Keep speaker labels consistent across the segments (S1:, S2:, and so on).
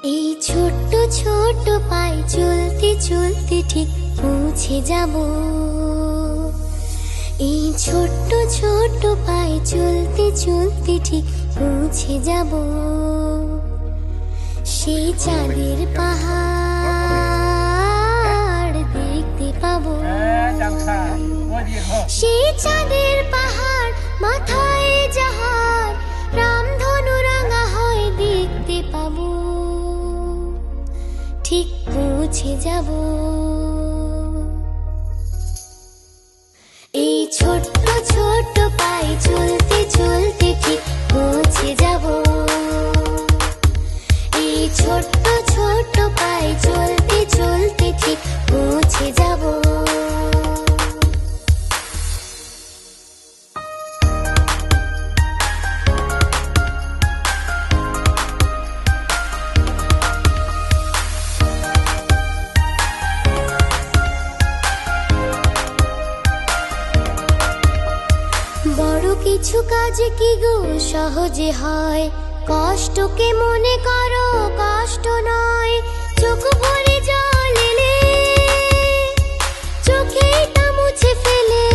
S1: এই ছোট্ট ছোট্ট পায়ে চলতে চলতে ঠিক পৌঁছে যাব। এই ছোট্ট ছোট্ট পায়ে চলতে চলতে ঠিক পৌঁছে যাব। সেই চাঁদের পাহাড় দেখতে পাবো। সেই চাঁদের পাহাড় মাথায় যাহার রামধনু রাঙা হয় দেখতে পাবো। ঠিক পৌঁছে যাব। এই ছোট্ট ছোট্ট পায়ে চলতে চলতে ঠিক পৌঁছে যাব। এই ছোট্ট ছোট্ট পায়ে চলতে চলতে ঠিক পৌঁছে যাব। বড় কিছু কাজ কি গো সহজে হয়, কষ্টকে মনে করো কষ্ট নয়। চোখ ভরে জল এলে চোখে তা মুছে ফেলে।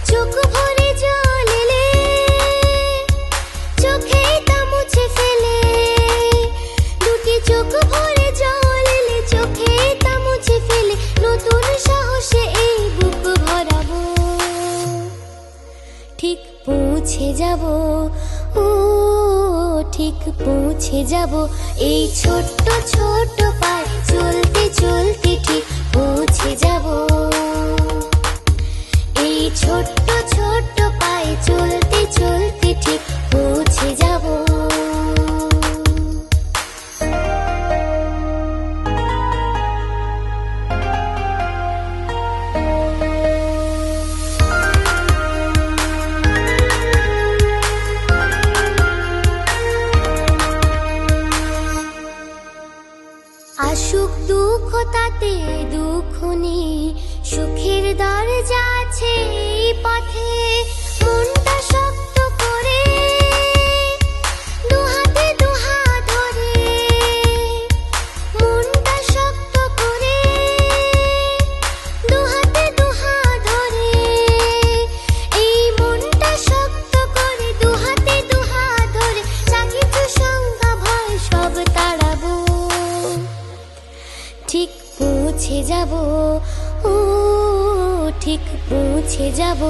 S1: চোখ ভরে জল এলে চোখে তা মুছে ফেলে। দুটি চোখ ভরে জল এলে চোখে তা মুছে ফেলে। নতুন সাহসে এই বুক ভরাবো। ঠিক পৌঁছে যাব, ও ঠিক পৌঁছে যাব। এই ছোট্ট ছোট্ট পায়ে চলতে চলতে ঠিক পৌঁছে যাব। এই ছোট্ট ছোট্ট পায়ে চলতে চলতে ঠিক পৌঁছে যাব। আসুক দুঃখ তাতে দুঃখ নেই, সুখের দরজা আছে এই পথে। মনটা শক্ত করে দুহাতে দুহাত ধরে। মনটা শক্ত করে দুহাতে দুহাত ধরে। এই মনটা শক্ত করে দুহাতে দুহাত ধরে। যা কিছু শঙ্কা ভয় সব তাড়াবো। ঠিক পৌঁছে যাব, ও ঠিক পৌঁছে যাব।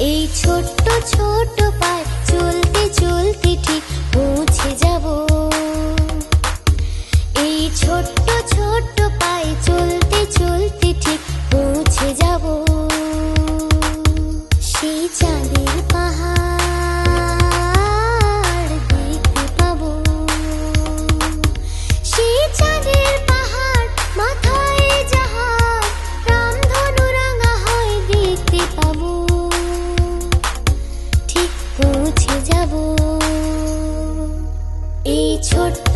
S1: এই ছোট্ট ছোট্ট পায়ে চলতে চলতে ঠিক পৌঁছে যাব। এই ছোট্ট ছোট্ট পায়ে চলতে চলতে ঠিক পৌঁছে যাব। সেই চাঁদের পাহাড় দেখতে পাবো। সেই চাঁদের পাহাড় মাথায় যাহার রামধনু রাঙা হয় দেখতে পাবো। ঠিক পৌঁছে যাব। এই ছোট্ট